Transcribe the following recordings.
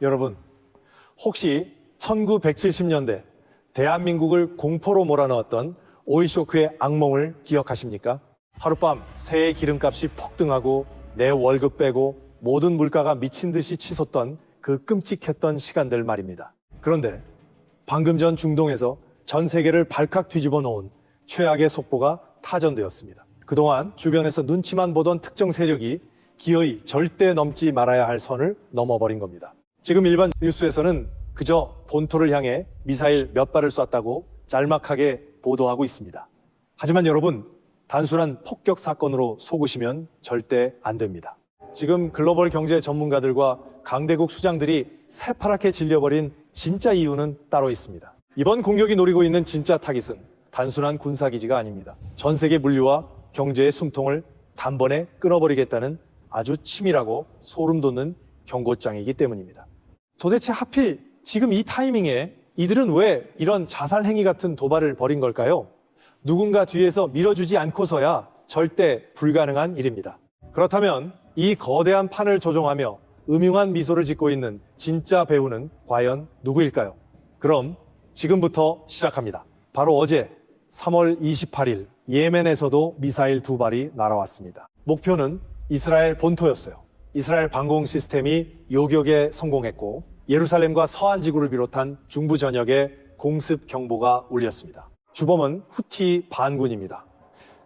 여러분, 혹시 1970년대 대한민국을 공포로 몰아넣었던 오일쇼크의 악몽을 기억하십니까? 하룻밤 새해 기름값이 폭등하고 내 월급 빼고 모든 물가가 미친 듯이 치솟던 그 끔찍했던 시간들 말입니다. 그런데 방금 전 중동에서 전 세계를 발칵 뒤집어 놓은 최악의 속보가 타전되었습니다. 그동안 주변에서 눈치만 보던 특정 세력이 기어이 절대 넘지 말아야 할 선을 넘어버린 겁니다. 지금 일반 뉴스에서는 그저 본토를 향해 미사일 몇 발을 쐈다고 짤막하게 보도하고 있습니다. 하지만 여러분, 단순한 폭격 사건으로 속으시면 절대 안 됩니다. 지금 글로벌 경제 전문가들과 강대국 수장들이 새파랗게 질려버린 진짜 이유는 따로 있습니다. 이번 공격이 노리고 있는 진짜 타깃은 단순한 군사기지가 아닙니다. 전 세계 물류와 경제의 숨통을 단번에 끊어버리겠다는 아주 치밀하고 소름 돋는 경고장이기 때문입니다. 도대체 하필 지금 이 타이밍에 이들은 왜 이런 자살 행위 같은 도발을 벌인 걸까요? 누군가 뒤에서 밀어주지 않고서야 절대 불가능한 일입니다. 그렇다면 이 거대한 판을 조종하며 음흉한 미소를 짓고 있는 진짜 배우는 과연 누구일까요? 그럼 지금부터 시작합니다. 바로 어제 3월 28일 예멘에서도 미사일 2발이 날아왔습니다. 목표는 이스라엘 본토였어요. 이스라엘 방공 시스템이 요격에 성공했고 예루살렘과 서한 지구를 비롯한 중부 전역에 공습 경보가 울렸습니다. 주범은 후티 반군입니다.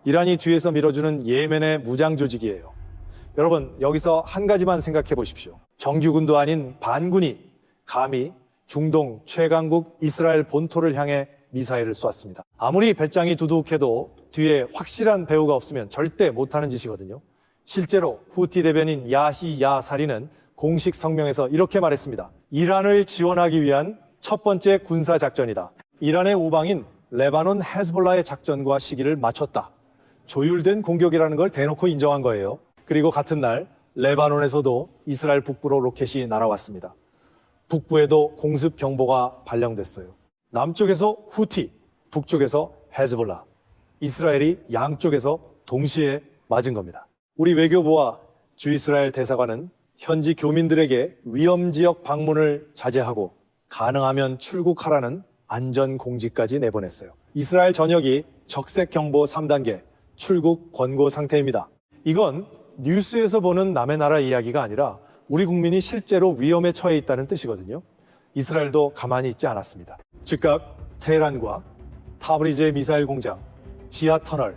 이란이 뒤에서 밀어주는 예멘의 무장 조직이에요. 여러분, 여기서 한 가지만 생각해 보십시오. 정규군도 아닌 반군이 감히 중동 최강국 이스라엘 본토를 향해 미사일을 쐈습니다. 아무리 배짱이 두둑해도 뒤에 확실한 배후가 없으면 절대 못하는 짓이거든요. 실제로 후티 대변인 야히 야사리는 공식 성명에서 이렇게 말했습니다. 이란을 지원하기 위한 첫 번째 군사작전이다. 이란의 우방인 레바논 헤즈볼라의 작전과 시기를 맞췄다. 조율된 공격이라는 걸 대놓고 인정한 거예요. 그리고 같은 날 레바논에서도 이스라엘 북부로 로켓이 날아왔습니다. 북부에도 공습 경보가 발령됐어요. 남쪽에서 후티, 북쪽에서 헤즈볼라. 이스라엘이 양쪽에서 동시에 맞은 겁니다. 우리 외교부와 주이스라엘 대사관은 현지 교민들에게 위험지역 방문을 자제하고 가능하면 출국하라는 안전공지까지 내보냈어요. 이스라엘 전역이 적색경보 3단계 출국 권고 상태입니다. 이건 뉴스에서 보는 남의 나라 이야기가 아니라 우리 국민이 실제로 위험에 처해 있다는 뜻이거든요. 이스라엘도 가만히 있지 않았습니다. 즉각 테헤란과 타브리즈의 미사일 공장, 지하 터널,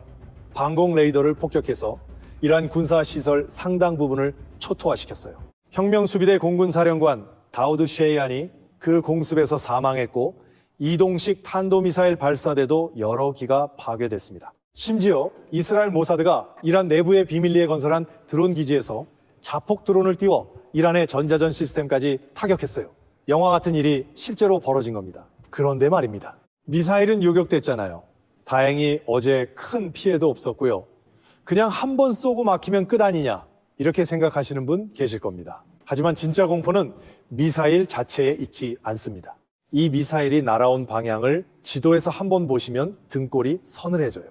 방공 레이더를 폭격해서 이란 군사시설 상당 부분을 초토화시켰어요. 혁명수비대 공군사령관 다우드 셰이안이 그 공습에서 사망했고 이동식 탄도미사일 발사대도 여러 기가 파괴됐습니다. 심지어 이스라엘 모사드가 이란 내부의 비밀리에 건설한 드론 기지에서 자폭 드론을 띄워 이란의 전자전 시스템까지 타격했어요. 영화 같은 일이 실제로 벌어진 겁니다. 그런데 말입니다. 미사일은 요격됐잖아요. 다행히 어제 큰 피해도 없었고요. 그냥 한 번 쏘고 막히면 끝 아니냐 이렇게 생각하시는 분 계실 겁니다. 하지만 진짜 공포는 미사일 자체에 있지 않습니다. 이 미사일이 날아온 방향을 지도에서 한번 보시면 등골이 서늘해져요.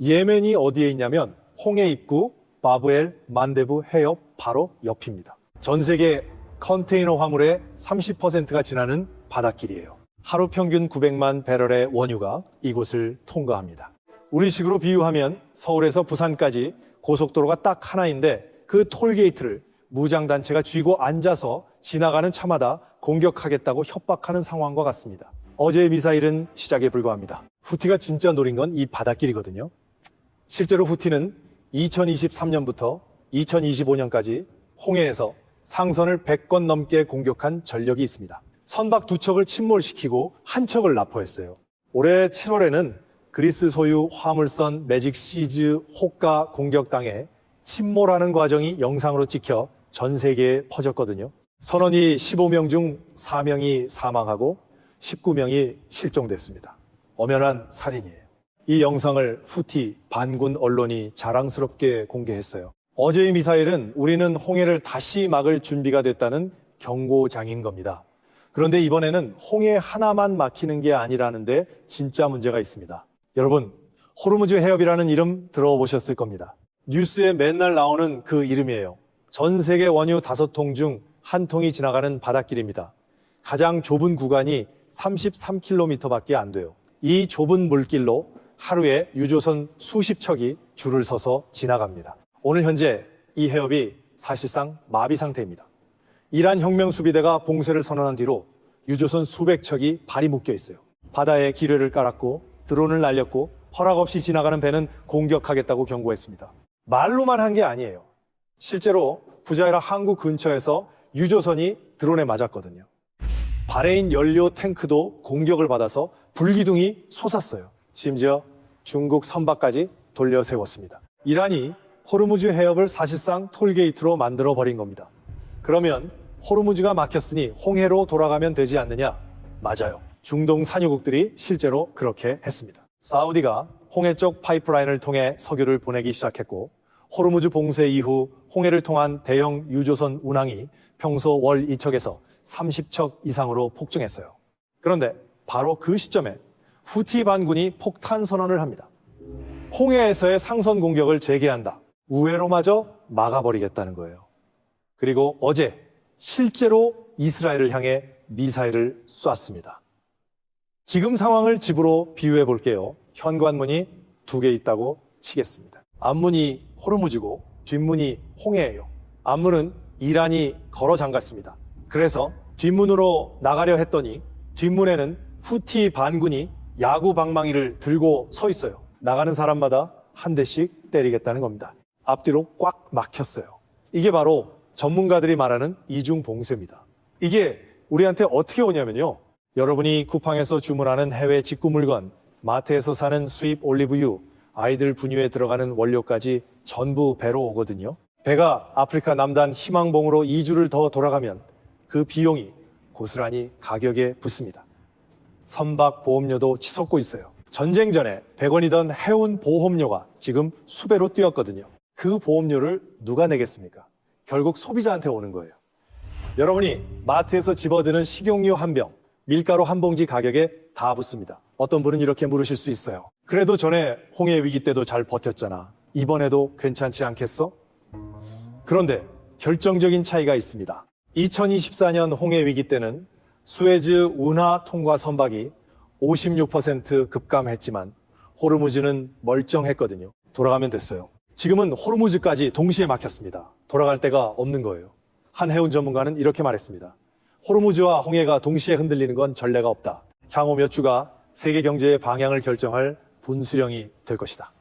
예멘이 어디에 있냐면 홍해 입구 바브엘 만데부 해협 바로 옆입니다. 전 세계 컨테이너 화물의 30%가 지나는 바닷길이에요. 하루 평균 900만 배럴의 원유가 이곳을 통과합니다. 우리식으로 비유하면 서울에서 부산까지 고속도로가 딱 하나인데 그 톨게이트를 무장단체가 쥐고 앉아서 지나가는 차마다 공격하겠다고 협박하는 상황과 같습니다. 어제의 미사일은 시작에 불과합니다. 후티가 진짜 노린 건 이 바닷길이거든요. 실제로 후티는 2023년부터 2025년까지 홍해에서 상선을 100건 넘게 공격한 전력이 있습니다. 선박 2척을 침몰시키고 한 척을 납포했어요. 올해 7월에는 그리스 소유 화물선 매직 시즈 호가 공격당해 침몰하는 과정이 영상으로 찍혀 전 세계에 퍼졌거든요. 선원이 15명 중 4명이 사망하고 19명이 실종됐습니다. 엄연한 살인이에요. 이 영상을 후티 반군 언론이 자랑스럽게 공개했어요. 어제의 미사일은 우리는 홍해를 다시 막을 준비가 됐다는 경고장인 겁니다. 그런데 이번에는 홍해 하나만 막히는 게 아니라는데 진짜 문제가 있습니다. 여러분, 호르무즈 해협이라는 이름 들어보셨을 겁니다. 뉴스에 맨날 나오는 그 이름이에요. 전 세계 원유 5통 중 한 통이 지나가는 바닷길입니다. 가장 좁은 구간이 33km밖에 안 돼요. 이 좁은 물길로 하루에 유조선 수십 척이 줄을 서서 지나갑니다. 오늘 현재 이 해협이 사실상 마비 상태입니다. 이란 혁명수비대가 봉쇄를 선언한 뒤로 유조선 수백 척이 발이 묶여 있어요. 바다에 기뢰를 깔았고 드론을 날렸고 허락 없이 지나가는 배는 공격하겠다고 경고했습니다. 말로만 한 게 아니에요. 실제로 부자이라 항구 근처에서 유조선이 드론에 맞았거든요. 바레인 연료 탱크도 공격을 받아서 불기둥이 솟았어요. 심지어 중국 선박까지 돌려 세웠습니다. 이란이 호르무즈 해협을 사실상 톨게이트로 만들어 버린 겁니다. 그러면 호르무즈가 막혔으니 홍해로 돌아가면 되지 않느냐? 맞아요. 중동 산유국들이 실제로 그렇게 했습니다. 사우디가 홍해 쪽 파이프라인을 통해 석유를 보내기 시작했고, 호르무즈 봉쇄 이후 홍해를 통한 대형 유조선 운항이 평소 월 2척에서 30척 이상으로 폭증했어요. 그런데 바로 그 시점에 후티 반군이 폭탄 선언을 합니다. 홍해에서의 상선 공격을 재개한다. 우회로마저 막아버리겠다는 거예요. 그리고 어제 실제로 이스라엘을 향해 미사일을 쐈습니다. 지금 상황을 집으로 비유해 볼게요. 현관문이 두 개 있다고 치겠습니다. 앞문이 호르무즈고 뒷문이 홍해예요. 앞문은 이란이 걸어 잠갔습니다. 그래서 뒷문으로 나가려 했더니 뒷문에는 후티 반군이 야구 방망이를 들고 서 있어요. 나가는 사람마다 한 대씩 때리겠다는 겁니다. 앞뒤로 꽉 막혔어요. 이게 바로 전문가들이 말하는 이중 봉쇄입니다. 이게 우리한테 어떻게 오냐면요. 여러분이 쿠팡에서 주문하는 해외 직구 물건, 마트에서 사는 수입 올리브유, 아이들 분유에 들어가는 원료까지 전부 배로 오거든요. 배가 아프리카 남단 희망봉으로 2주를 더 돌아가면 그 비용이 고스란히 가격에 붙습니다. 선박 보험료도 치솟고 있어요. 전쟁 전에 100원이던 해운 보험료가 지금 수배로 뛰었거든요. 그 보험료를 누가 내겠습니까? 결국 소비자한테 오는 거예요. 여러분이 마트에서 집어드는 식용유 한 병, 밀가루 한 봉지 가격에 다 붙습니다. 어떤 분은 이렇게 물으실 수 있어요. 그래도 전에 홍해 위기 때도 잘 버텼잖아. 이번에도 괜찮지 않겠어? 그런데 결정적인 차이가 있습니다. 2024년 홍해 위기 때는 수에즈 운하 통과 선박이 56% 급감했지만 호르무즈는 멀쩡했거든요. 돌아가면 됐어요. 지금은 호르무즈까지 동시에 막혔습니다. 돌아갈 데가 없는 거예요. 한 해운 전문가는 이렇게 말했습니다. 호르무즈와 홍해가 동시에 흔들리는 건 전례가 없다. 향후 몇 주가 세계 경제의 방향을 결정할 분수령이 될 것이다.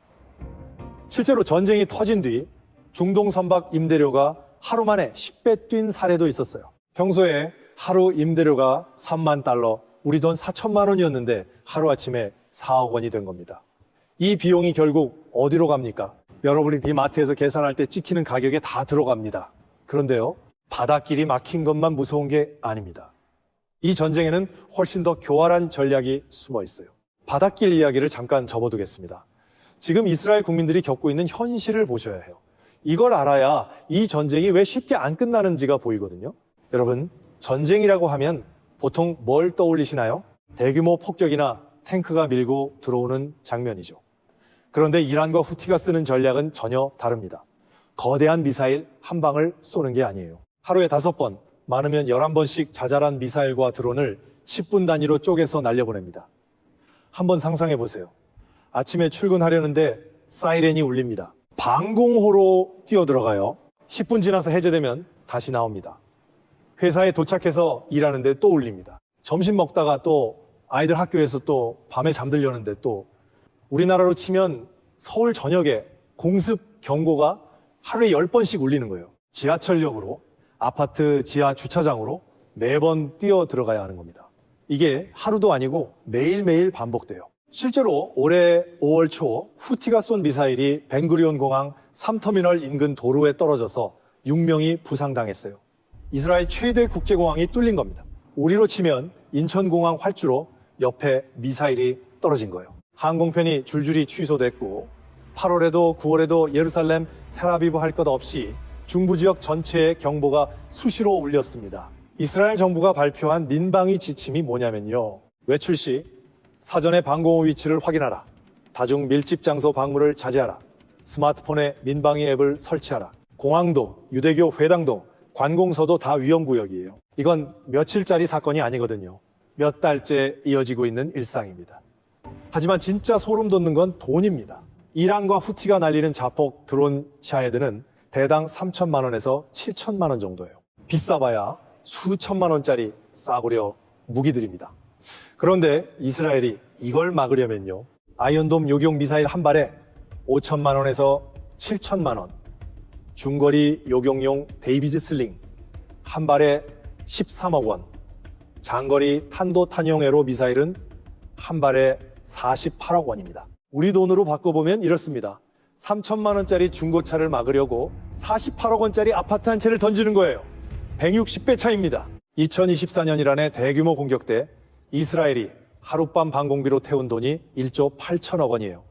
실제로 전쟁이 터진 뒤 중동 선박 임대료가 하루 만에 10배 뛴 사례도 있었어요. 평소에 하루 임대료가 3만 달러, 우리 돈 4천만 원이었는데 하루아침에 4억 원이 된 겁니다. 이 비용이 결국 어디로 갑니까? 여러분이 이 마트에서 계산할 때 찍히는 가격에 다 들어갑니다. 그런데요, 바닷길이 막힌 것만 무서운 게 아닙니다. 이 전쟁에는 훨씬 더 교활한 전략이 숨어 있어요. 바닷길 이야기를 잠깐 접어두겠습니다. 지금 이스라엘 국민들이 겪고 있는 현실을 보셔야 해요. 이걸 알아야 이 전쟁이 왜 쉽게 안 끝나는지가 보이거든요. 여러분, 전쟁이라고 하면 보통 뭘 떠올리시나요? 대규모 폭격이나 탱크가 밀고 들어오는 장면이죠. 그런데 이란과 후티가 쓰는 전략은 전혀 다릅니다. 거대한 미사일 한 방을 쏘는 게 아니에요. 하루에 5번, 많으면 11번씩 자잘한 미사일과 드론을 10분 단위로 쪼개서 날려보냅니다. 한번 상상해 보세요. 아침에 출근하려는데 사이렌이 울립니다. 방공호로 뛰어들어가요. 10분 지나서 해제되면 다시 나옵니다. 회사에 도착해서 일하는데 또 울립니다. 점심 먹다가 또 아이들 학교에서 또 밤에 잠들려는데 또 우리나라로 치면 서울 전역에 공습 경고가 하루에 10번씩 울리는 거예요. 지하철역으로, 아파트 지하 주차장으로 매번 뛰어 들어가야 하는 겁니다. 이게 하루도 아니고 매일매일 반복돼요. 실제로 올해 5월 초 후티가 쏜 미사일이 벤구리온 공항 3터미널 인근 도로에 떨어져서 6명이 부상당했어요. 이스라엘 최대 국제공항이 뚫린 겁니다. 우리로 치면 인천공항 활주로 옆에 미사일이 떨어진 거예요. 항공편이 줄줄이 취소됐고 8월에도 9월에도 예루살렘, 텔아비브 할 것 없이 중부 지역 전체에 경보가 수시로 울렸습니다. 이스라엘 정부가 발표한 민방위 지침이 뭐냐면요. 외출 시 사전에 방공호 위치를 확인하라. 다중 밀집 장소 방문을 자제하라. 스마트폰에 민방위 앱을 설치하라. 공항도, 유대교 회당도, 관공서도 다 위험구역이에요. 이건 며칠짜리 사건이 아니거든요. 몇 달째 이어지고 있는 일상입니다. 하지만 진짜 소름 돋는 건 돈입니다. 이란과 후티가 날리는 자폭 드론 샤헤드는 대당 3천만 원에서 7천만 원 정도예요. 비싸봐야 수천만 원짜리 싸구려 무기들입니다. 그런데 이스라엘이 이걸 막으려면요, 아이언돔 요격 미사일 한 발에 5천만 원에서 7천만 원, 중거리 요격용 데이비즈 슬링 한 발에 13억 원, 장거리 탄도 탄용 에로 미사일은 한 발에 48억 원입니다. 우리 돈으로 바꿔보면 이렇습니다. 3천만 원짜리 중고차를 막으려고 48억 원짜리 아파트 한 채를 던지는 거예요. 160배 차이입니다. 2024년 이란의 대규모 공격 때 이스라엘이 하룻밤 방공비로 태운 돈이 1조 8천억 원이에요.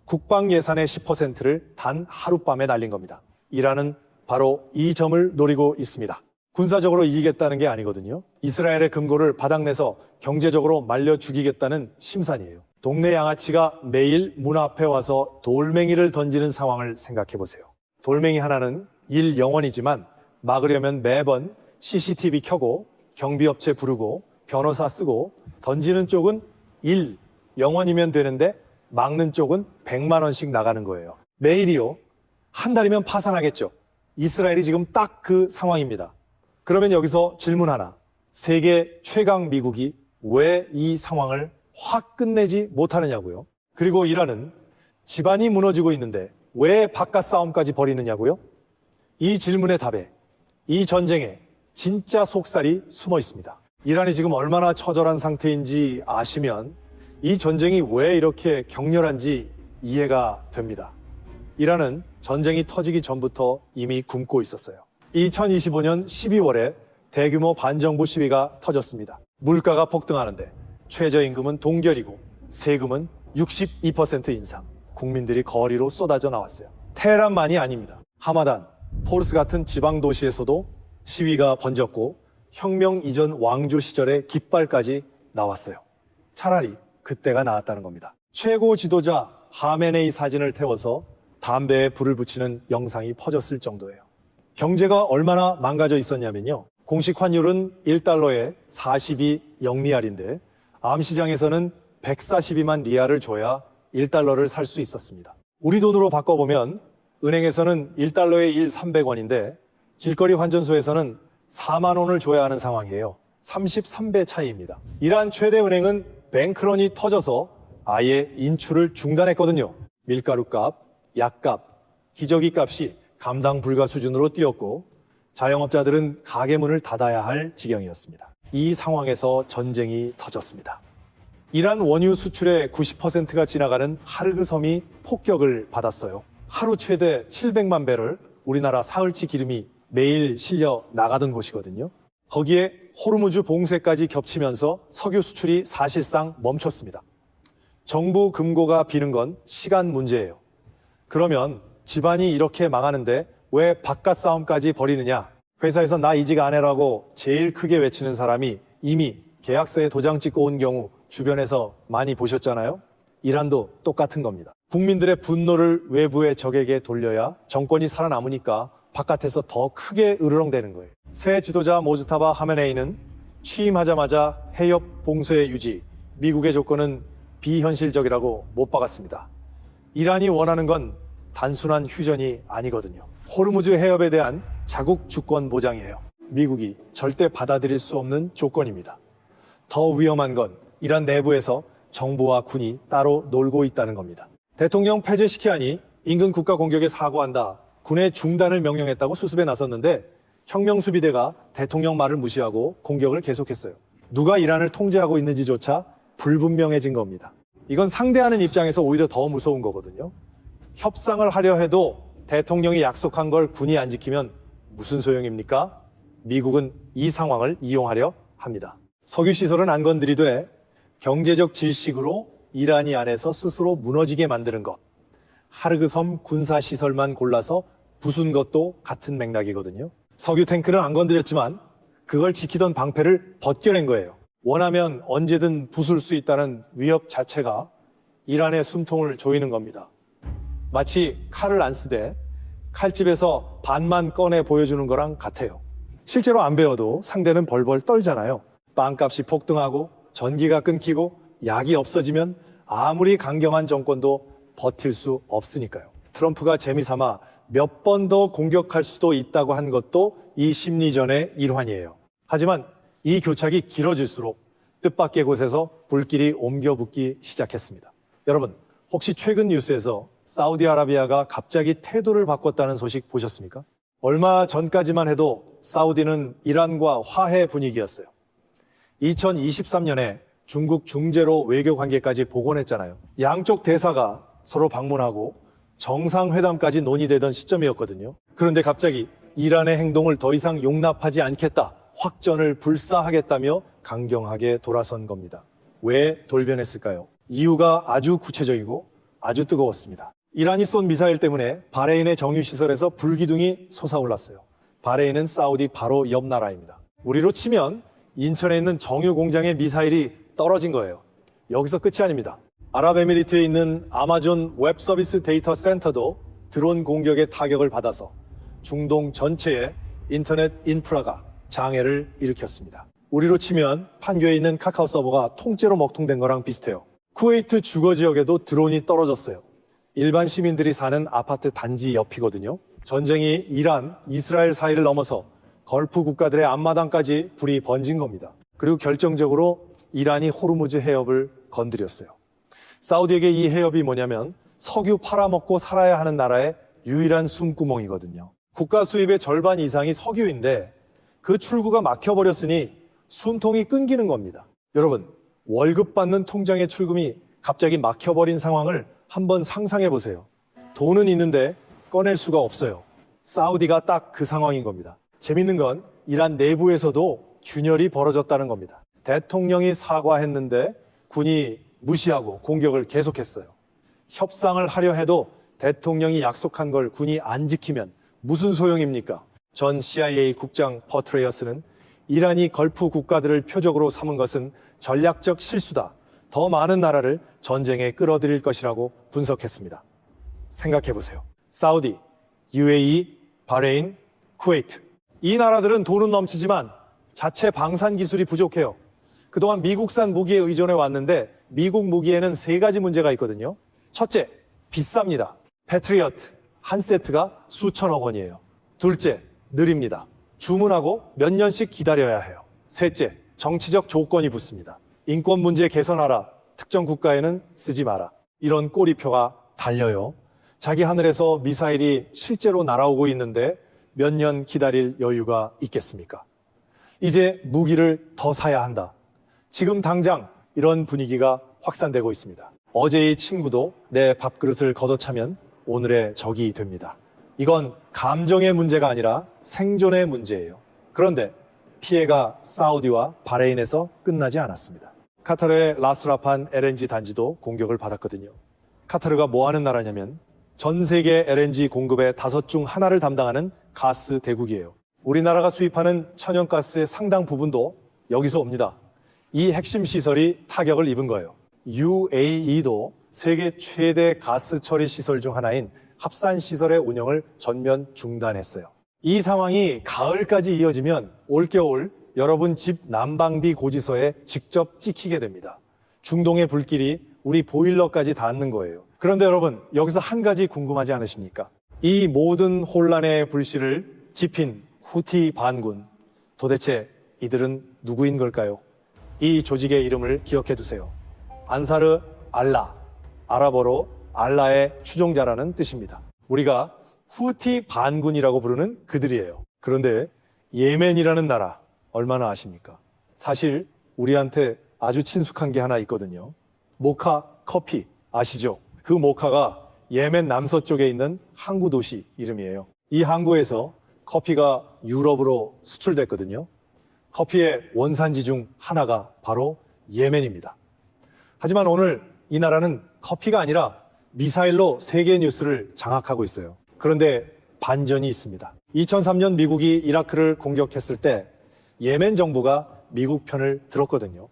국방 예산의 10%를 단 하룻밤에 날린 겁니다. 이란은 바로 이 점을 노리고 있습니다. 군사적으로 이기겠다는 게 아니거든요. 이스라엘의 금고를 바닥내서 경제적으로 말려 죽이겠다는 심산이에요. 동네 양아치가 매일 문 앞에 와서 돌멩이를 던지는 상황을 생각해 보세요. 돌멩이 하나는 1영원이지만 막으려면 매번 CCTV 켜고 경비업체 부르고 변호사 쓰고 던지는 쪽은 1영원이면 되는데 막는 쪽은 100만 원씩 나가는 거예요. 매일이요. 한 달이면 파산하겠죠. 이스라엘이 지금 딱 그 상황입니다. 그러면 여기서 질문 하나. 세계 최강 미국이 왜 이 상황을 확 끝내지 못하느냐고요. 그리고 이란은 집안이 무너지고 있는데 왜 바깥 싸움까지 벌이느냐고요. 이 질문의 답에 이 전쟁에 진짜 속살이 숨어 있습니다. 이란이 지금 얼마나 처절한 상태인지 아시면 이 전쟁이 왜 이렇게 격렬한지 이해가 됩니다. 이란은 전쟁이 터지기 전부터 이미 굶고 있었어요. 2025년 12월에 대규모 반정부 시위가 터졌습니다. 물가가 폭등하는데 최저임금은 동결이고 세금은 62% 인상. 국민들이 거리로 쏟아져 나왔어요. 테헤란만이 아닙니다. 하마단, 포르스 같은 지방 도시에서도 시위가 번졌고 혁명 이전 왕조 시절의 깃발까지 나왔어요. 차라리 그때가 나았다는 겁니다. 최고 지도자 하메네이 사진을 태워서 담배에 불을 붙이는 영상이 퍼졌을 정도예요. 경제가 얼마나 망가져 있었냐면요. 공식 환율은 1달러에 42 영리알인데 암시장에서는 142만 리알을 줘야 1달러를 살 수 있었습니다. 우리 돈으로 바꿔보면 은행에서는 1달러에 1,300원인데 길거리 환전소에서는 4만 원을 줘야 하는 상황이에요. 33배 차이입니다. 이란 최대 은행은 뱅크런이 터져서 아예 인출을 중단했거든요. 밀가루값, 약값, 기저귀 값이 감당 불가 수준으로 뛰었고 자영업자들은 가게 문을 닫아야 할 지경이었습니다. 이 상황에서 전쟁이 터졌습니다. 이란 원유 수출의 90%가 지나가는 하르그 섬이 폭격을 받았어요. 하루 최대 700만 배럴 우리나라 사흘치 기름이 매일 실려 나가던 곳이거든요. 거기에 호르무즈 봉쇄까지 겹치면서 석유 수출이 사실상 멈췄습니다. 정부 금고가 비는 건 시간 문제예요. 그러면 집안이 이렇게 망하는데 왜 바깥 싸움까지 벌이느냐? 회사에서 나 이직 안 해라고 제일 크게 외치는 사람이 이미 계약서에 도장 찍고 온 경우 주변에서 많이 보셨잖아요? 이란도 똑같은 겁니다. 국민들의 분노를 외부의 적에게 돌려야 정권이 살아남으니까 바깥에서 더 크게 으르렁대는 거예요. 새 지도자 모즈타바 하메네이는 취임하자마자 해협 봉쇄 유지, 미국의 조건은 비현실적이라고 못 박았습니다. 이란이 원하는 건 단순한 휴전이 아니거든요. 호르무즈 해협에 대한 자국 주권 보장이에요. 미국이 절대 받아들일 수 없는 조건입니다. 더 위험한 건 이란 내부에서 정부와 군이 따로 놀고 있다는 겁니다. 대통령 페제시키안이 인근 국가 공격에 사과한다, 군의 중단을 명령했다고 수습에 나섰는데 혁명수비대가 대통령 말을 무시하고 공격을 계속했어요. 누가 이란을 통제하고 있는지조차 불분명해진 겁니다. 이건 상대하는 입장에서 오히려 더 무서운 거거든요. 협상을 하려 해도 대통령이 약속한 걸 군이 안 지키면 무슨 소용입니까? 미국은 이 상황을 이용하려 합니다. 석유시설은 안 건드리되 경제적 질식으로 이란이 안에서 스스로 무너지게 만드는 것. 하르그섬 군사시설만 골라서 부순 것도 같은 맥락이거든요. 석유 탱크는 안 건드렸지만 그걸 지키던 방패를 벗겨낸 거예요. 원하면 언제든 부술 수 있다는 위협 자체가 이란의 숨통을 조이는 겁니다. 마치 칼을 안 쓰되 칼집에서 반만 꺼내 보여주는 거랑 같아요. 실제로 안 배워도 상대는 벌벌 떨잖아요. 빵값이 폭등하고 전기가 끊기고 약이 없어지면 아무리 강경한 정권도 버틸 수 없으니까요. 트럼프가 재미삼아 몇 번 더 공격할 수도 있다고 한 것도 이 심리전의 일환이에요. 하지만 이 교착이 길어질수록 뜻밖의 곳에서 불길이 옮겨 붙기 시작했습니다. 여러분, 혹시 최근 뉴스에서 사우디아라비아가 갑자기 태도를 바꿨다는 소식 보셨습니까? 얼마 전까지만 해도 사우디는 이란과 화해 분위기였어요. 2023년에 중국 중재로 외교 관계까지 복원했잖아요. 양쪽 대사가 서로 방문하고 정상회담까지 논의되던 시점이었거든요. 그런데 갑자기 이란의 행동을 더 이상 용납하지 않겠다, 확전을 불사하겠다며 강경하게 돌아선 겁니다. 왜 돌변했을까요? 이유가 아주 구체적이고 아주 뜨거웠습니다. 이란이 쏜 미사일 때문에 바레인의 정유시설에서 불기둥이 솟아올랐어요. 바레인은 사우디 바로 옆 나라입니다. 우리로 치면 인천에 있는 정유 공장에 미사일이 떨어진 거예요. 여기서 끝이 아닙니다. 아랍에미리트에 있는 아마존 웹서비스 데이터 센터도 드론 공격의 타격을 받아서 중동 전체의 인터넷 인프라가 장애를 일으켰습니다. 우리로 치면 판교에 있는 카카오 서버가 통째로 먹통된 거랑 비슷해요. 쿠웨이트 주거 지역에도 드론이 떨어졌어요. 일반 시민들이 사는 아파트 단지 옆이거든요. 전쟁이 이란, 이스라엘 사이를 넘어서 걸프 국가들의 앞마당까지 불이 번진 겁니다. 그리고 결정적으로 이란이 호르무즈 해협을 건드렸어요. 사우디에게 이 해협이 뭐냐면 석유 팔아먹고 살아야 하는 나라의 유일한 숨구멍이거든요. 국가 수입의 절반 이상이 석유인데 그 출구가 막혀버렸으니 숨통이 끊기는 겁니다. 여러분, 월급 받는 통장의 출금이 갑자기 막혀버린 상황을 한번 상상해 보세요. 돈은 있는데 꺼낼 수가 없어요. 사우디가 딱 그 상황인 겁니다. 재밌는 건 이란 내부에서도 균열이 벌어졌다는 겁니다. 대통령이 사과했는데 군이 무시하고 공격을 계속했어요. 협상을 하려 해도 대통령이 약속한 걸 군이 안 지키면 무슨 소용입니까? 전 CIA 국장 퍼트레이어스는 이란이 걸프 국가들을 표적으로 삼은 것은 전략적 실수다. 더 많은 나라를 전쟁에 끌어들일 것이라고 분석했습니다. 생각해 보세요. 사우디, UAE, 바레인, 쿠웨이트. 이 나라들은 돈은 넘치지만 자체 방산 기술이 부족해요. 그동안 미국산 무기에 의존해 왔는데 미국 무기에는 3가지 문제가 있거든요. 첫째, 비쌉니다. 패트리어트 한 세트가 수천억 원이에요. 둘째, 느립니다. 주문하고 몇 년씩 기다려야 해요. 셋째, 정치적 조건이 붙습니다. 인권 문제 개선하라. 특정 국가에는 쓰지 마라. 이런 꼬리표가 달려요. 자기 하늘에서 미사일이 실제로 날아오고 있는데 몇 년 기다릴 여유가 있겠습니까? 이제 무기를 더 사야 한다. 지금 당장 이런 분위기가 확산되고 있습니다. 어제의 친구도 내 밥그릇을 걷어차면 오늘의 적이 됩니다. 이건 감정의 문제가 아니라 생존의 문제예요. 그런데 피해가 사우디와 바레인에서 끝나지 않았습니다. 카타르의 라스라판 LNG 단지도 공격을 받았거든요. 카타르가 뭐 하는 나라냐면 전 세계 LNG 공급의 5 중 하나를 담당하는 가스 대국이에요. 우리나라가 수입하는 천연가스의 상당 부분도 여기서 옵니다. 이 핵심 시설이 타격을 입은 거예요. UAE도 세계 최대 가스 처리 시설 중 하나인 합산 시설의 운영을 전면 중단했어요. 이 상황이 가을까지 이어지면 올겨울 여러분 집 난방비 고지서에 직접 찍히게 됩니다. 중동의 불길이 우리 보일러까지 닿는 거예요. 그런데 여러분, 여기서 한 가지 궁금하지 않으십니까? 이 모든 혼란의 불씨를 지핀 후티 반군, 도대체 이들은 누구인 걸까요? 이 조직의 이름을 기억해 두세요. 안사르 알라, 아랍어로 알라의 추종자라는 뜻입니다. 우리가 후티 반군이라고 부르는 그들이에요. 그런데 예멘이라는 나라 얼마나 아십니까? 사실 우리한테 아주 친숙한 게 하나 있거든요. 모카 커피 아시죠? 그 모카가 예멘 남서쪽에 있는 항구 도시 이름이에요. 이 항구에서 커피가 유럽으로 수출됐거든요. 커피의 원산지 중 하나가 바로 예멘입니다. 하지만 오늘 이 나라는 커피가 아니라 미사일로 세계 뉴스를 장악하고 있어요. 그런데 반전이 있습니다. 2003년 미국이 이라크를 공격했을 때 예멘 정부가 미국 편을 들었거든요.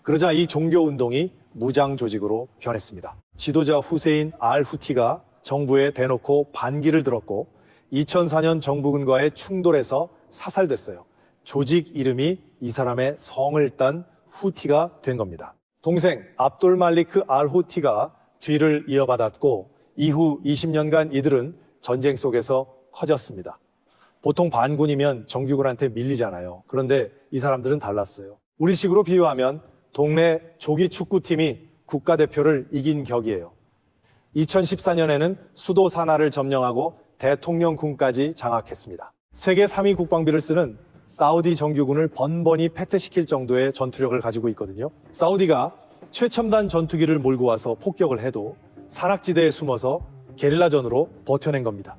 그러자 이 종교운동이 무장 조직으로 변했습니다. 지도자 후세인 알-후티가 정부에 대놓고 반기를 들었고 2004년 정부군과의 충돌에서 사살됐어요. 조직 이름이 이 사람의 성을 딴 후티가 된 겁니다. 동생 압돌 말리크 알 후티가 뒤를 이어받았고 이후 20년간 이들은 전쟁 속에서 커졌습니다. 보통 반군이면 정규군한테 밀리잖아요. 그런데 이 사람들은 달랐어요. 우리식으로 비유하면 동네 조기 축구팀이 국가대표를 이긴 격이에요. 2014년에는 수도 사나를 점령하고 대통령궁까지 장악했습니다. 세계 3위 국방비를 쓰는 사우디 정규군을 번번이 패퇴시킬 정도의 전투력을 가지고 있거든요. 사우디가 최첨단 전투기를 몰고 와서 폭격을 해도 산악지대에 숨어서 게릴라전으로 버텨낸 겁니다.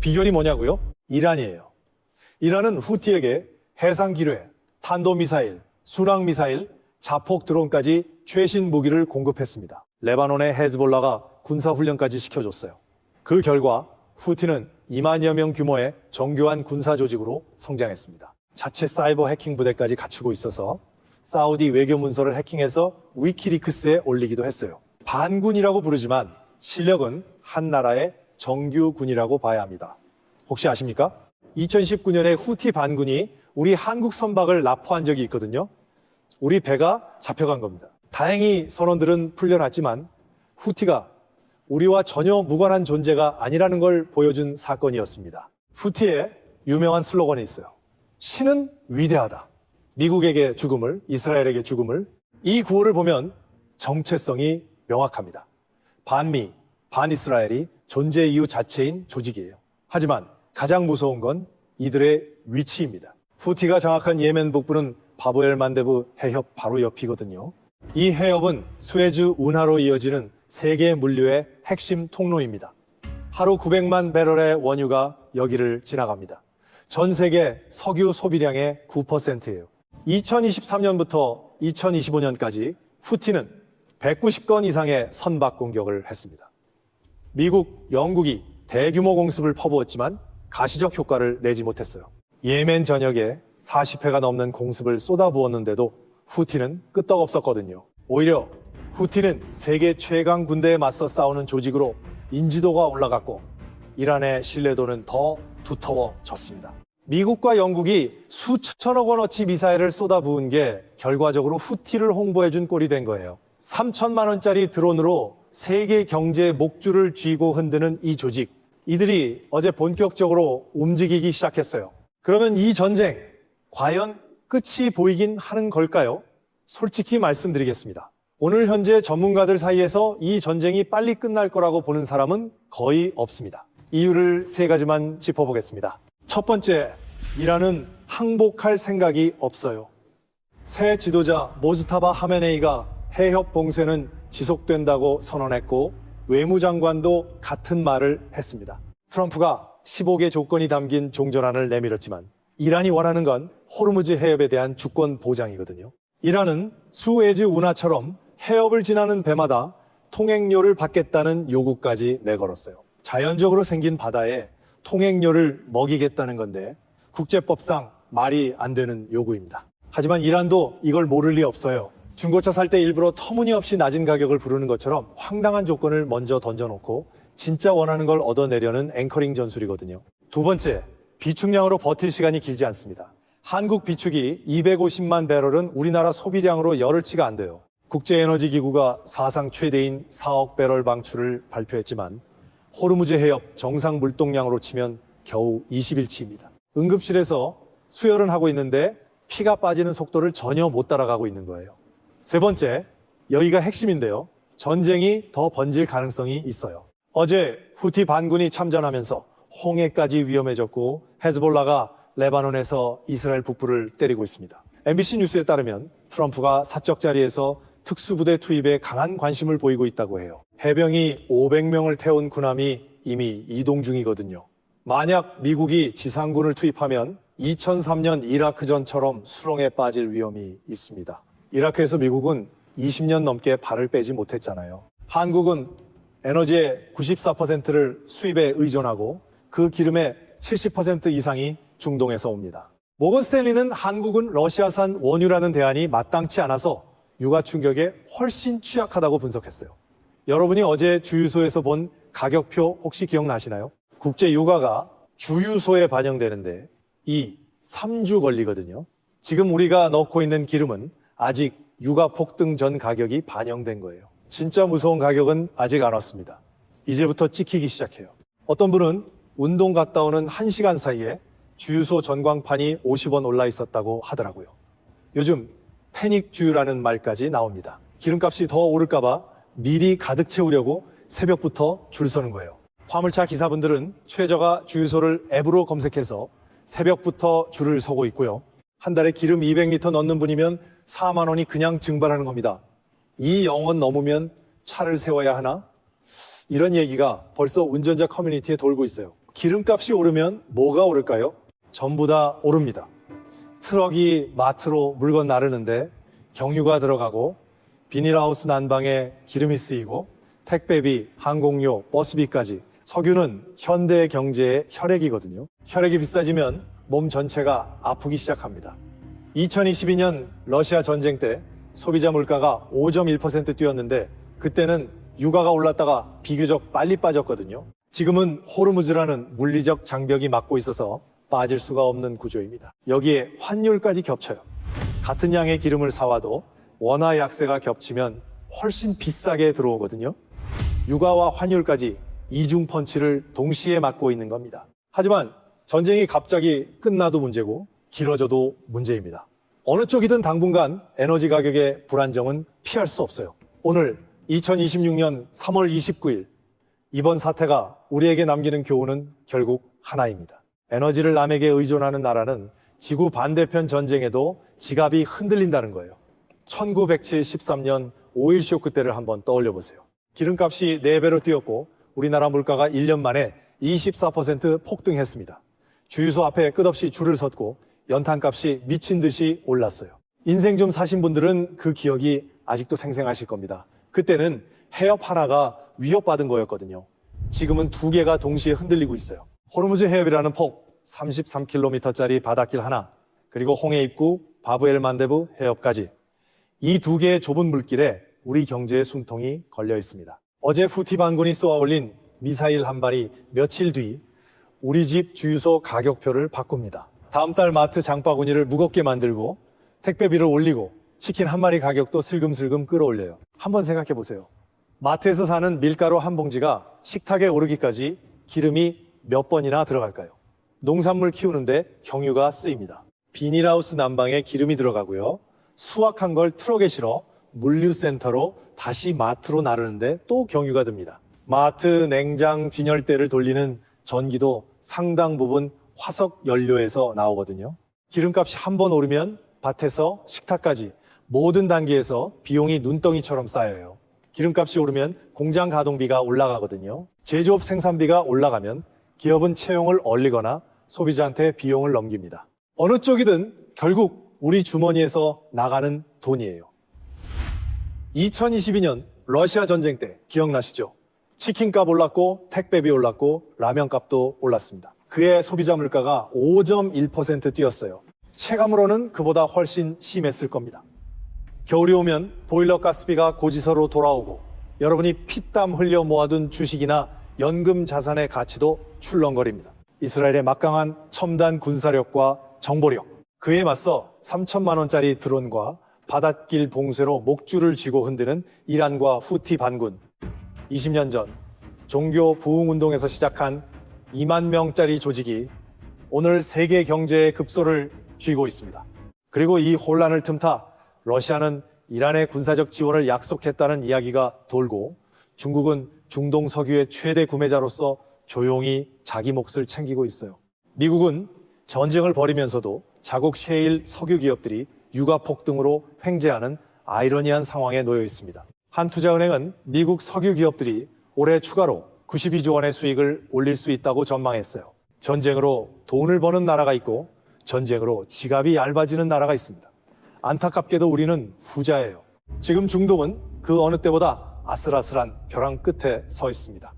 비결이 뭐냐고요? 이란이에요. 이란은 후티에게 해상기뢰, 탄도미사일, 순항미사일, 자폭 드론까지 최신 무기를 공급했습니다. 레바논의 헤즈볼라가 군사훈련까지 시켜줬어요. 그 결과 후티는 2만여 명 규모의 정교한 군사 조직으로 성장했습니다. 자체 사이버 해킹 부대까지 갖추고 있어서 사우디 외교 문서를 해킹해서 위키리크스에 올리기도 했어요. 반군이라고 부르지만 실력은 한 나라의 정규군이라고 봐야 합니다. 혹시 아십니까? 2019년에 후티 반군이 우리 한국 선박을 납포한 적이 있거든요. 우리 배가 잡혀간 겁니다. 다행히 선원들은 풀려났지만 후티가 우리와 전혀 무관한 존재가 아니라는 걸 보여준 사건이었습니다. 후티의 유명한 슬로건이 있어요. 신은 위대하다. 미국에게 죽음을, 이스라엘에게 죽음을. 이 구호를 보면 정체성이 명확합니다. 반미, 반이스라엘이 존재 이유 자체인 조직이에요. 하지만 가장 무서운 건 이들의 위치입니다. 후티가 장악한 예멘 북부는 바브엘 만데브 해협 바로 옆이거든요. 이 해협은 스웨즈 운하로 이어지는 세계 물류의 핵심 통로입니다. 하루 900만 배럴의 원유가 여기를 지나갑니다. 전 세계 석유 소비량의 9%예요. 2023년부터 2025년까지 후티는 190건 이상의 선박 공격을 했습니다. 미국, 영국이 대규모 공습을 퍼부었지만 가시적 효과를 내지 못했어요. 예멘 전역에 40회가 넘는 공습을 쏟아부었는데도 후티는 끄떡없었거든요. 오히려 후티는 세계 최강 군대에 맞서 싸우는 조직으로 인지도가 올라갔고 이란의 신뢰도는 더 두터워졌습니다. 미국과 영국이 수천억 원어치 미사일을 쏟아부은 게 결과적으로 후티를 홍보해준 꼴이 된 거예요. 3천만 원짜리 드론으로 세계 경제의 목줄을 쥐고 흔드는 이 조직, 이들이 어제 본격적으로 움직이기 시작했어요. 그러면 이 전쟁 과연 끝이 보이긴 하는 걸까요? 솔직히 말씀드리겠습니다. 오늘 현재 전문가들 사이에서 이 전쟁이 빨리 끝날 거라고 보는 사람은 거의 없습니다. 이유를 세 가지만 짚어보겠습니다. 첫 번째, 이란은 항복할 생각이 없어요. 새 지도자 모스타바 하메네이가 해협 봉쇄는 지속된다고 선언했고 외무장관도 같은 말을 했습니다. 트럼프가 15개 조건이 담긴 종전안을 내밀었지만 이란이 원하는 건 호르무즈 해협에 대한 주권 보장이거든요. 이란은 수에즈 운하처럼 해협을 지나는 배마다 통행료를 받겠다는 요구까지 내걸었어요. 자연적으로 생긴 바다에 통행료를 먹이겠다는 건데 국제법상 말이 안 되는 요구입니다. 하지만 이란도 이걸 모를 리 없어요. 중고차 살 때 일부러 터무니없이 낮은 가격을 부르는 것처럼 황당한 조건을 먼저 던져놓고 진짜 원하는 걸 얻어내려는 앵커링 전술이거든요. 두 번째, 비축량으로 버틸 시간이 길지 않습니다. 한국 비축이 250만 배럴은 우리나라 소비량으로 열흘치가 안 돼요. 국제에너지기구가 사상 최대인 4억 배럴 방출을 발표했지만 호르무즈 해협 정상 물동량으로 치면 겨우 20일치입니다. 응급실에서 수혈은 하고 있는데 피가 빠지는 속도를 전혀 못 따라가고 있는 거예요. 세 번째, 여기가 핵심인데요. 전쟁이 더 번질 가능성이 있어요. 어제 후티 반군이 참전하면서 홍해까지 위험해졌고 헤즈볼라가 레바논에서 이스라엘 북부를 때리고 있습니다. MBC 뉴스에 따르면 트럼프가 사적 자리에서 특수부대 투입에 강한 관심을 보이고 있다고 해요. 해병이 500명을 태운 군함이 이미 이동 중이거든요. 만약 미국이 지상군을 투입하면 2003년 이라크전처럼 수렁에 빠질 위험이 있습니다. 이라크에서 미국은 20년 넘게 발을 빼지 못했잖아요. 한국은 에너지의 94%를 수입에 의존하고 그 기름의 70% 이상이 중동에서 옵니다. 모건 스탠리는 한국은 러시아산 원유라는 대안이 마땅치 않아서 유가 충격에 훨씬 취약하다고 분석했어요. 여러분이 어제 주유소에서 본 가격표 혹시 기억나시나요? 국제 유가가 주유소에 반영되는데 이 3주 걸리거든요. 지금 우리가 넣고 있는 기름은 아직 유가 폭등 전 가격이 반영된 거예요. 진짜 무서운 가격은 아직 안 왔습니다. 이제부터 찍히기 시작해요. 어떤 분은 운동 갔다 오는 1시간 사이에 주유소 전광판이 50원 올라 있었다고 하더라고요. 요즘 패닉 주유라는 말까지 나옵니다. 기름값이 더 오를까봐 미리 가득 채우려고 새벽부터 줄 서는 거예요. 화물차 기사분들은 최저가 주유소를 앱으로 검색해서 새벽부터 줄을 서고 있고요. 한 달에 기름 200리터 넣는 분이면 4만 원이 그냥 증발하는 겁니다. 이 영원 넘으면 차를 세워야 하나? 이런 얘기가 벌써 운전자 커뮤니티에 돌고 있어요. 기름값이 오르면 뭐가 오를까요? 전부 다 오릅니다. 트럭이 마트로 물건 나르는데 경유가 들어가고 비닐하우스 난방에 기름이 쓰이고 택배비, 항공료, 버스비까지 석유는 현대 경제의 혈액이거든요. 혈액이 비싸지면 몸 전체가 아프기 시작합니다. 2022년 러시아 전쟁 때 소비자 물가가 5.1% 뛰었는데 그때는 유가가 올랐다가 비교적 빨리 빠졌거든요. 지금은 호르무즈라는 물리적 장벽이 막고 있어서 빠질 수가 없는 구조입니다. 여기에 환율까지 겹쳐요. 같은 양의 기름을 사와도 원화 약세가 겹치면 훨씬 비싸게 들어오거든요. 유가와 환율까지 이중 펀치를 동시에 맞고 있는 겁니다. 하지만 전쟁이 갑자기 끝나도 문제고 길어져도 문제입니다. 어느 쪽이든 당분간 에너지 가격의 불안정은 피할 수 없어요. 오늘 2026년 3월 29일 이번 사태가 우리에게 남기는 교훈은 결국 하나입니다. 에너지를 남에게 의존하는 나라는 지구 반대편 전쟁에도 지갑이 흔들린다는 거예요. 1973년 오일 쇼크 때를 한번 떠올려 보세요. 기름값이 4배로 뛰었고 우리나라 물가가 1년 만에 24% 폭등했습니다. 주유소 앞에 끝없이 줄을 섰고 연탄값이 미친 듯이 올랐어요. 인생 좀 사신 분들은 그 기억이 아직도 생생하실 겁니다. 그때는 해협 하나가 위협받은 거였거든요. 지금은 2개가 동시에 흔들리고 있어요. 호르무즈 해협이라는 폭 33km짜리 바닷길 하나, 그리고 홍해 입구 바브엘 만데브 해협까지 이 2개의 좁은 물길에 우리 경제의 숨통이 걸려 있습니다. 어제 후티 반군이 쏘아올린 미사일 한 발이 며칠 뒤 우리 집 주유소 가격표를 바꿉니다. 다음 달 마트 장바구니를 무겁게 만들고 택배비를 올리고 치킨 한 마리 가격도 슬금슬금 끌어올려요. 한번 생각해 보세요. 마트에서 사는 밀가루 한 봉지가 식탁에 오르기까지 기름이 몇 번이나 들어갈까요? 농산물 키우는데 경유가 쓰입니다. 비닐하우스 난방에 기름이 들어가고요. 수확한 걸 트럭에 실어 물류센터로 다시 마트로 나르는데 또 경유가 듭니다. 마트 냉장 진열대를 돌리는 전기도 상당 부분 화석 연료에서 나오거든요. 기름값이 한 번 오르면 밭에서 식탁까지 모든 단계에서 비용이 눈덩이처럼 쌓여요. 기름값이 오르면 공장 가동비가 올라가거든요. 제조업 생산비가 올라가면 기업은 채용을 얼리거나 소비자한테 비용을 넘깁니다. 어느 쪽이든 결국 우리 주머니에서 나가는 돈이에요. 2022년 러시아 전쟁 때 기억나시죠? 치킨값 올랐고 택배비 올랐고 라면값도 올랐습니다. 그의 소비자 물가가 5.1% 뛰었어요. 체감으로는 그보다 훨씬 심했을 겁니다. 겨울이 오면 보일러 가스비가 고지서로 돌아오고 여러분이 피땀 흘려 모아둔 주식이나 연금 자산의 가치도 출렁거립니다. 이스라엘의 막강한 첨단 군사력과 정보력, 그에 맞서 3천만 원짜리 드론과 바닷길 봉쇄로 목줄을 쥐고 흔드는 이란과 후티 반군. 20년 전 종교 부흥운동에서 시작한 2만 명짜리 조직이 오늘 세계 경제의 급소를 쥐고 있습니다. 그리고 이 혼란을 틈타 러시아는 이란의 군사적 지원을 약속했다는 이야기가 돌고 중국은 중동 석유의 최대 구매자로서 조용히 자기 몫을 챙기고 있어요. 미국은 전쟁을 벌이면서도 자국 셰일 석유 기업들이 유가 폭등으로 횡재하는 아이러니한 상황에 놓여 있습니다. 한 투자은행은 미국 석유 기업들이 올해 추가로 92조 원의 수익을 올릴 수 있다고 전망했어요. 전쟁으로 돈을 버는 나라가 있고 전쟁으로 지갑이 얇아지는 나라가 있습니다. 안타깝게도 우리는 후자예요. 지금 중동은 그 어느 때보다 아슬아슬한 벼랑 끝에 서 있습니다.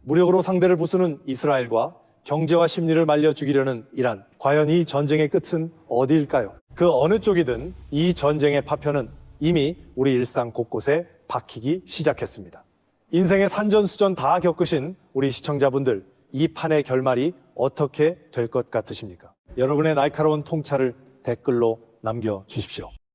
무력으로 상대를 부수는 이스라엘과 경제와 심리를 말려 죽이려는 이란. 과연 이 전쟁의 끝은 어디일까요? 그 어느 쪽이든 이 전쟁의 파편은 이미 우리 일상 곳곳에 박히기 시작했습니다. 인생의 산전수전 다 겪으신 우리 시청자분들, 이 판의 결말이 어떻게 될 것 같으십니까? 여러분의 날카로운 통찰을 댓글로 남겨주십시오.